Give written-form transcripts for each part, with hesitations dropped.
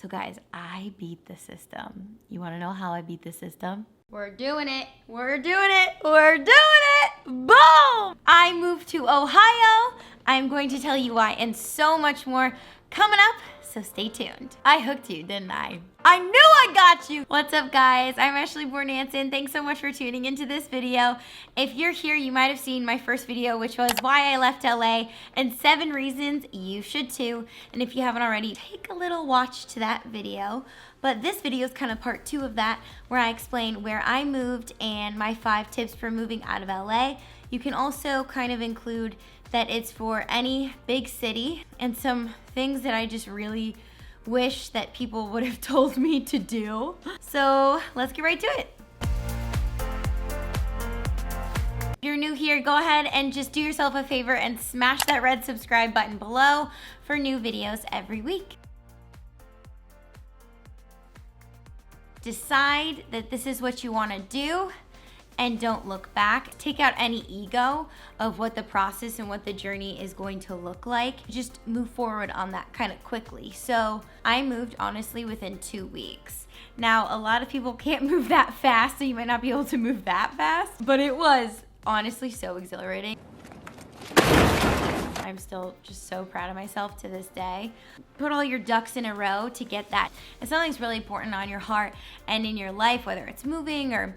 So guys, I beat the system. You wanna know how I beat the system? We're doing it. We're doing it. We're doing it. Boom! I moved to Ohio. I'm going to tell you why and so much more coming up, so stay tuned. I hooked you, didn't I? I knew I got you. What's up, guys? I'm Ashley Bornanson. Thanks so much for tuning into this video. If you're here, you might have seen my first video, which was why I left LA and 7 reasons you should too. And if you haven't already, take a little watch to that video. But this video is kind of part 2 of that, where I explain where I moved and my 5 tips for moving out of LA. You can also kind of include that it's for any big city and some things that I just really wish that people would have told me to do. So let's get right to it. If you're new here, go ahead and just do yourself a favor and smash that red subscribe button below for new videos every week. Decide that this is what you want to do and don't look back. Take out any ego of what the process and what the journey is going to look like. Just move forward on that kind of quickly. So I moved honestly within 2 weeks. Now, a lot of people can't move that fast, so you might not be able to move that fast, but it was honestly so exhilarating. I'm still just so proud of myself to this day. Put all your ducks in a row to get that. If something's really important on your heart and in your life, whether it's moving or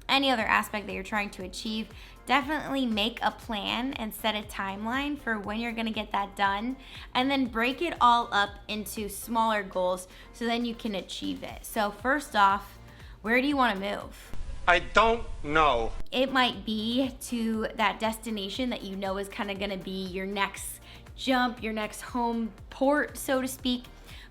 any other aspect that you're trying to achieve, definitely make a plan and set a timeline for when you're gonna get that done, and then break it all up into smaller goals so then you can achieve it. So first off, where do you wanna move? I don't know. It might be to that destination that you know is kind of gonna be your next jump, your next home port, so to speak.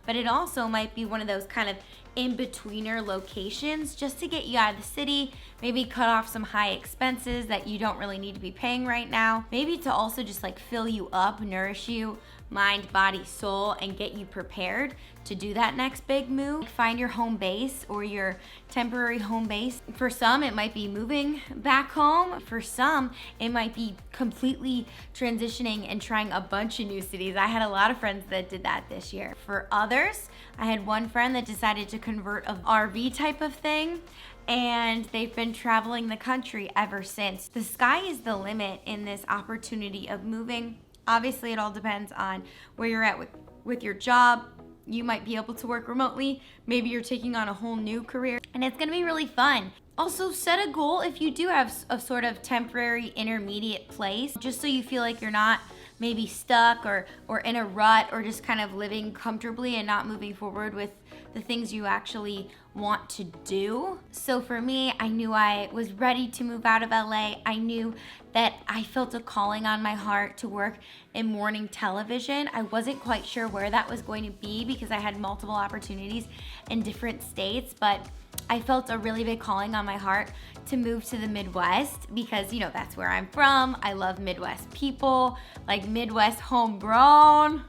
But it also might be one of those kind of in-betweener locations just to get you out of the city, maybe cut off some high expenses that you don't really need to be paying right now. Maybe to also just like fill you up, nourish you, mind, body, soul, and get you prepared to do that next big move. Find your home base or your temporary home base. For some, it might be moving back home. For some, it might be completely transitioning and trying a bunch of new cities. I had a lot of friends that did that this year. For others, I had one friend that decided to convert an RV type of thing, and they've been traveling the country ever since. The sky is the limit in this opportunity of moving. Obviously, it all depends on where you're at with your job. You might be able to work remotely. Maybe you're taking on a whole new career, and it's gonna be really fun. Also, set a goal if you do have a sort of temporary intermediate place, just so you feel like you're not maybe stuck or in a rut or just kind of living comfortably and not moving forward with the things you actually want to do. So for me, I knew I was ready to move out of LA. I knew that I felt a calling on my heart to work in morning television. I wasn't quite sure where that was going to be because I had multiple opportunities in different states, but I felt a really big calling on my heart to move to the Midwest because, you know, that's where I'm from. I love Midwest people, like Midwest homegrown.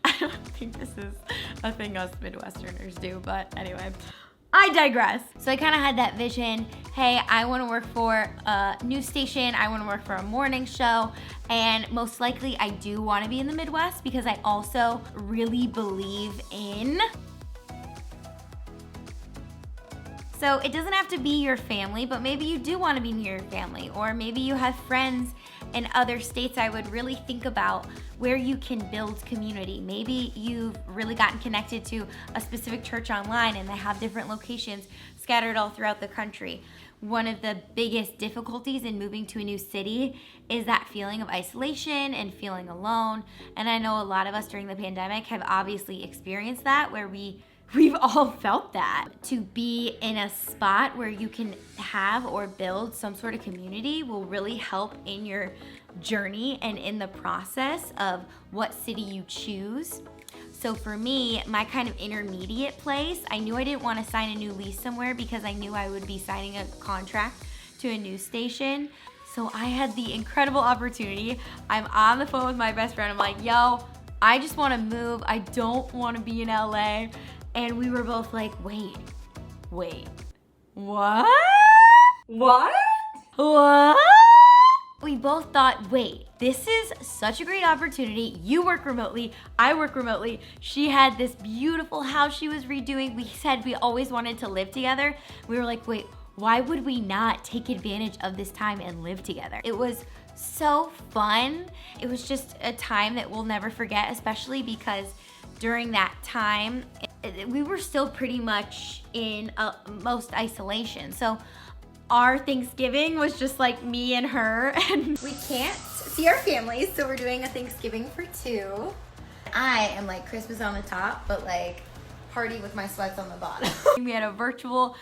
I don't think this is a thing us Midwesterners do, but anyway, I digress. So I kind of had that vision. Hey, I want to work for a news station. I want to work for a morning show. And most likely I do want to be in the Midwest because I also really believe in. So it doesn't have to be your family, but maybe you do want to be near your family, or maybe you have friends in other states. I would really think about where you can build community. Maybe you've really gotten connected to a specific church online and they have different locations scattered all throughout the country. One of the biggest difficulties in moving to a new city is that feeling of isolation and feeling alone. And I know a lot of us during the pandemic have obviously experienced that, where we've all felt that. To be in a spot where you can have or build some sort of community will really help in your journey and in the process of what city you choose. So for me, my kind of intermediate place, I knew I didn't want to sign a new lease somewhere because I knew I would be signing a contract to a news station. So I had the incredible opportunity. I'm on the phone with my best friend. I'm like, yo, I just want to move. I don't want to be in LA. And we were both like, wait, what? What? we both thought, wait, this is such a great opportunity. You work remotely, I work remotely. She had this beautiful house she was redoing. We said we always wanted to live together. We were like, wait, why would we not take advantage of this time and live together? It was so fun. It was just a time that we'll never forget, especially because during that time, we were still pretty much in most isolation. So our Thanksgiving was just like me and her, and we can't see our families, so we're doing a Thanksgiving for two. I am like Christmas on the top, but like party with my sweats on the bottom. We had a virtual,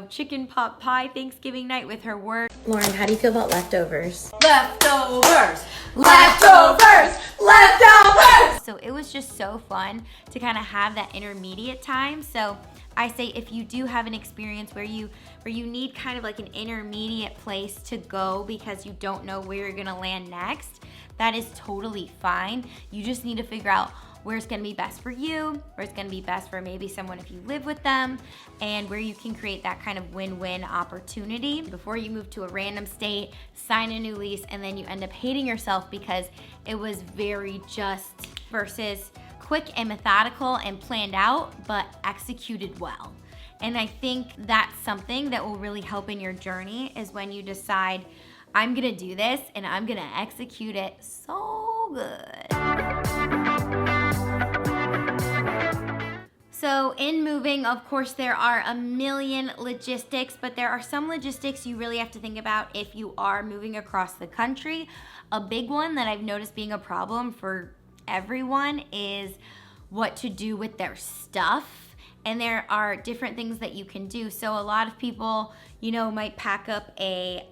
chicken pot pie Thanksgiving night with her work. Lauren, how do you feel about leftovers? Leftovers! Leftovers! Leftovers! So it was just so fun to kind of have that intermediate time. So I say if you do have an experience where you need kind of like an intermediate place to go because you don't know where you're gonna land next, that is totally fine. You just need to figure out where it's gonna be best for you, where it's gonna be best for maybe someone if you live with them, and where you can create that kind of win-win opportunity before you move to a random state, sign a new lease, and then you end up hating yourself because it was very just versus quick and methodical and planned out, but executed well. And I think that's something that will really help in your journey is when you decide, I'm gonna do this and I'm gonna execute it so good. So in moving, of course, there are a million logistics, but there are some logistics you really have to think about if you are moving across the country. A big one that I've noticed being a problem for everyone is what to do with their stuff. And there are different things that you can do. So a lot of people, might pack up a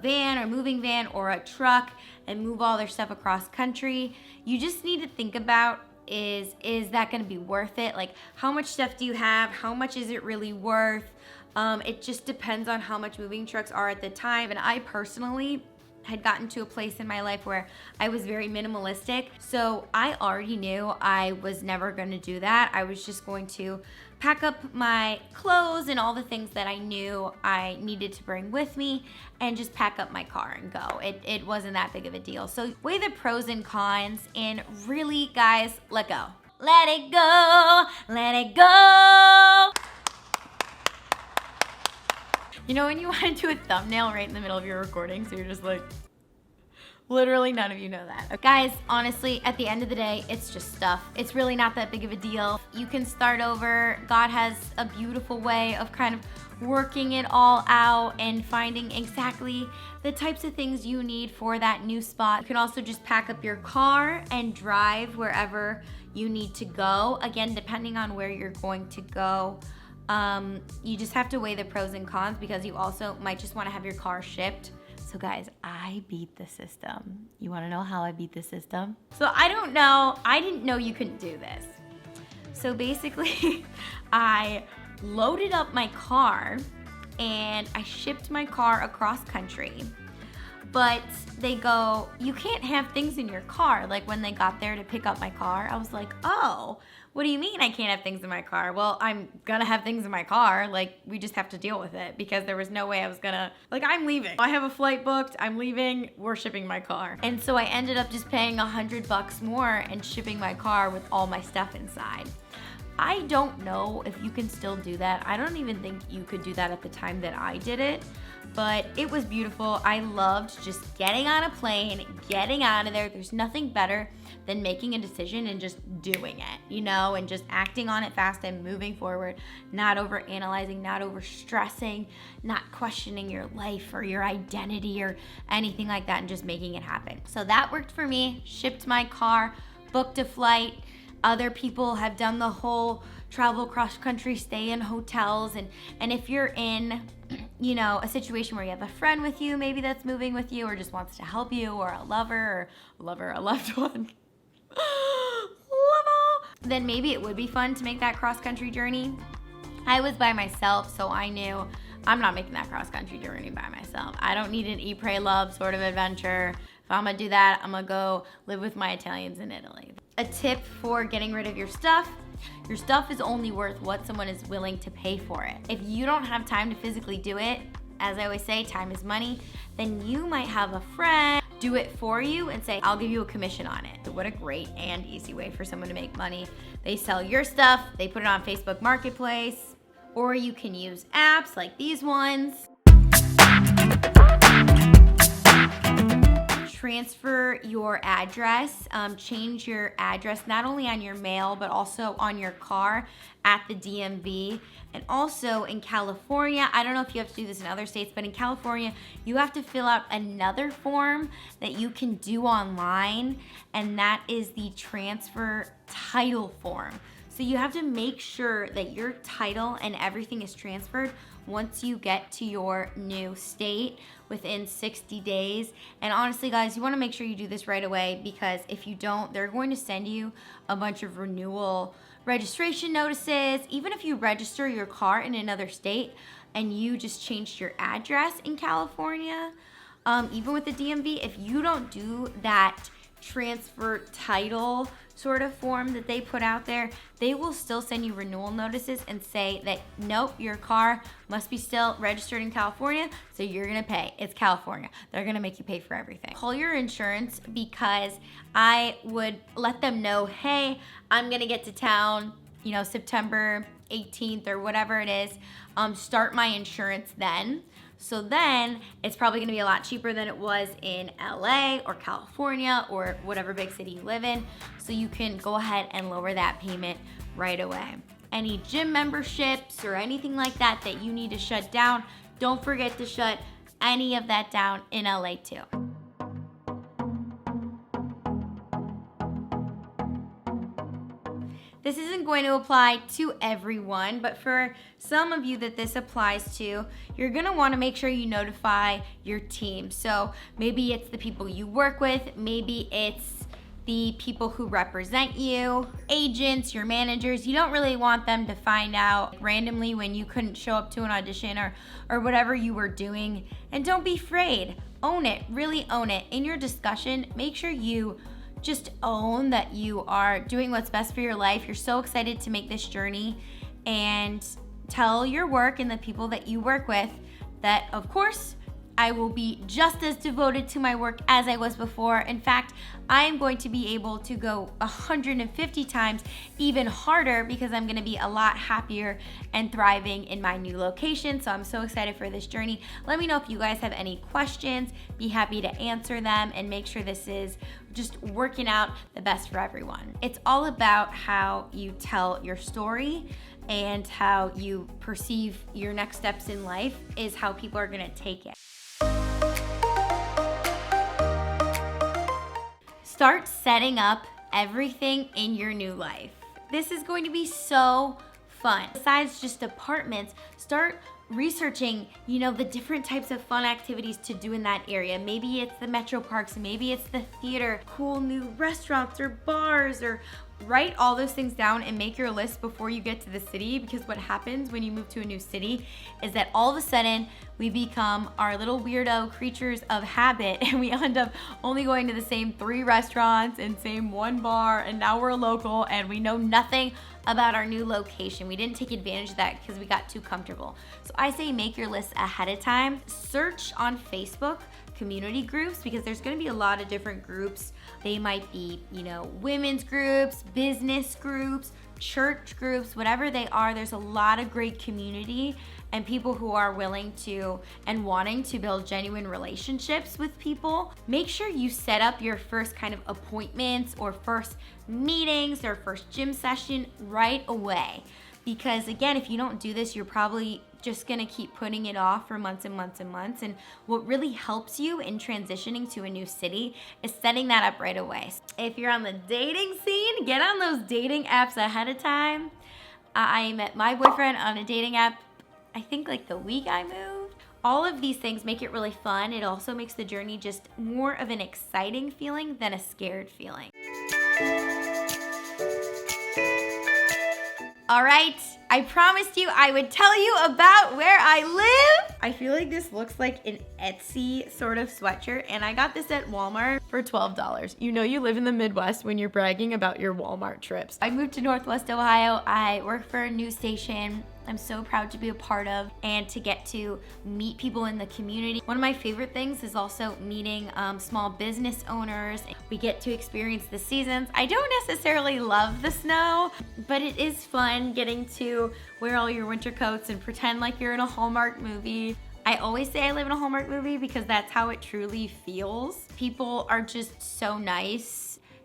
van or moving van or a truck and move all their stuff across country. You just need to think about is that gonna be worth it? Like, how much stuff do you have? How much is it really worth? It just depends on how much moving trucks are at the time. And I personally had gotten to a place in my life where I was very minimalistic. So I already knew I was never gonna do that. I was just going to pack up my clothes and all the things that I knew I needed to bring with me and just pack up my car and go. It wasn't that big of a deal. So weigh the pros and cons and really, guys, let go. Let it go, let it go. When you want to do a thumbnail right in the middle of your recording, so you're just like, literally none of you know that. Guys, honestly, at the end of the day, it's just stuff. It's really not that big of a deal. You can start over. God has a beautiful way of kind of working it all out and finding exactly the types of things you need for that new spot. You can also just pack up your car and drive wherever you need to go. Again, depending on where you're going to go, you just have to weigh the pros and cons because you also might just want to have your car shipped. So guys, I beat the system. You wanna know how I beat the system? So I didn't know you couldn't do this. So basically, I loaded up my car and I shipped my car across country. But they go, you can't have things in your car. Like when they got there to pick up my car, I was like, oh, what do you mean I can't have things in my car? Well, I'm gonna have things in my car. Like, we just have to deal with it because there was no way I was gonna, I'm leaving. I have a flight booked, I'm leaving, we're shipping my car. And so I ended up just paying $100 more and shipping my car with all my stuff inside. I don't know if you can still do that. I don't even think you could do that at the time that I did it, but it was beautiful. I loved just getting on a plane, getting out of there. There's nothing better than making a decision and just doing it, and just acting on it fast and moving forward, not over analyzing, not over stressing, not questioning your life or your identity or anything like that, and just making it happen. So that worked for me. Shipped my car, booked a flight. Other people have done the whole travel cross country, stay in hotels, and if you're in, a situation where you have a friend with you, maybe that's moving with you or just wants to help you, or a lover, a loved one, then maybe it would be fun to make that cross country journey. I was by myself, so I knew I'm not making that cross country journey by myself. I don't need an eat, pray, love sort of adventure. If I'm gonna do that, I'm gonna go live with my Italians in Italy. A tip for getting rid of your stuff is only worth what someone is willing to pay for it. If you don't have time to physically do it, as I always say, time is money, then you might have a friend do it for you and say, I'll give you a commission on it. What a great and easy way for someone to make money. They sell your stuff, they put it on Facebook Marketplace, or you can use apps like these ones. Transfer your address, change your address not only on your mail but also on your car at the DMV. And also in California, I don't know if you have to do this in other states, but in California you have to fill out another form that you can do online, and that is the transfer title form. So you have to make sure that your title and everything is transferred once you get to your new state within 60 days. And honestly, guys, you want to make sure you do this right away, because if you don't, they're going to send you a bunch of renewal registration notices. Even if you register your car in another state and you just changed your address in California, even with the DMV, if you don't do that transfer title sort of form that they put out there, they will still send you renewal notices and say that nope, your car must be still registered in California, so you're gonna pay. It's California. They're gonna make you pay for everything. Call your insurance, because I would let them know, hey, I'm gonna get to town, September 18th or whatever it is. Start my insurance then. So then it's probably gonna be a lot cheaper than it was in LA or California or whatever big city you live in. So you can go ahead and lower that payment right away. Any gym memberships or anything like that that you need to shut down, don't forget to shut any of that down in LA too. This isn't going to apply to everyone, but for some of you that this applies to, you're gonna wanna make sure you notify your team. So maybe it's the people you work with, maybe it's the people who represent you, agents, your managers. You don't really want them to find out randomly when you couldn't show up to an audition or whatever you were doing. And don't be afraid, own it, really own it. In your discussion, make sure you just own that you are doing what's best for your life. You're so excited to make this journey, and tell your work and the people that you work with that, of course, I will be just as devoted to my work as I was before. In fact, I am going to be able to go 150 times even harder, because I'm gonna be a lot happier and thriving in my new location. So I'm so excited for this journey. Let me know if you guys have any questions. Be happy to answer them and make sure this is just working out the best for everyone. It's all about how you tell your story and how you perceive your next steps in life is how people are gonna take it. Start setting up everything in your new life. This is going to be so fun. Besides just apartments, start researching, the different types of fun activities to do in that area. Maybe it's the metro parks, maybe it's the theater, cool new restaurants or bars, or write all those things down and make your list before you get to the city, because what happens when you move to a new city is that all of a sudden we become our little weirdo creatures of habit, and we end up only going to the same 3 restaurants and same 1 bar, and now we're a local and we know nothing about our new location. We didn't take advantage of that because we got too comfortable. So I say make your list ahead of time. Search on Facebook community groups, because there's going to be a lot of different groups. They might be, women's groups, business groups, church groups, whatever they are. There's a lot of great community and people who are willing to and wanting to build genuine relationships with people. Make sure you set up your first kind of appointments or first meetings or first gym session right away. Because again, if you don't do this, you're probably just gonna keep putting it off for months and months and months. And what really helps you in transitioning to a new city is setting that up right away. If you're on the dating scene, get on those dating apps ahead of time. I met my boyfriend on a dating app, I think like the week I moved. All of these things make it really fun. It also makes the journey just more of an exciting feeling than a scared feeling. All right, I promised you I would tell you about where I live. I feel like this looks like an Etsy sort of sweatshirt, and I got this at Walmart for $12. You know you live in the Midwest when you're bragging about your Walmart trips. I moved to Northwest Ohio. I work for a news station I'm so proud to be a part of and to get to meet people in the community. One of my favorite things is also meeting small business owners. We get to experience the seasons. I don't necessarily love the snow, but it is fun getting to wear all your winter coats and pretend like you're in a Hallmark movie. I always say I live in a Hallmark movie because that's how it truly feels. People are just so nice.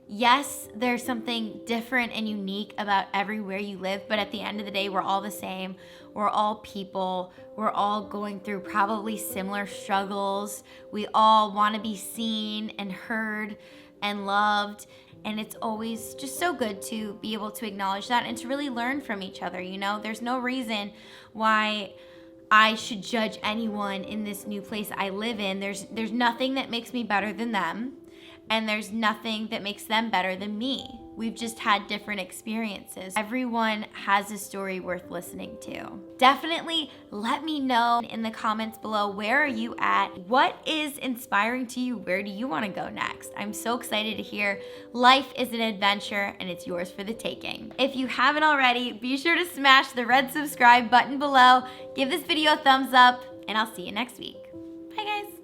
Yes, there's something different and unique about everywhere you live, but at the end of the day, we're all the same. We're all people. We're all going through probably similar struggles. We all want to be seen and heard and loved. And it's always just so good to be able to acknowledge that and to really learn from each other. You know, there's no reason why I should judge anyone in this new place I live in. There's nothing that makes me better than them. And there's nothing that makes them better than me. We've just had different experiences. Everyone has a story worth listening to. Definitely let me know in the comments below, where are you at? What is inspiring to you? Where do you want to go next? I'm so excited to hear. Life is an adventure and it's yours for the taking. If you haven't already, be sure to smash the red subscribe button below. Give this video a thumbs up and I'll see you next week. Bye guys.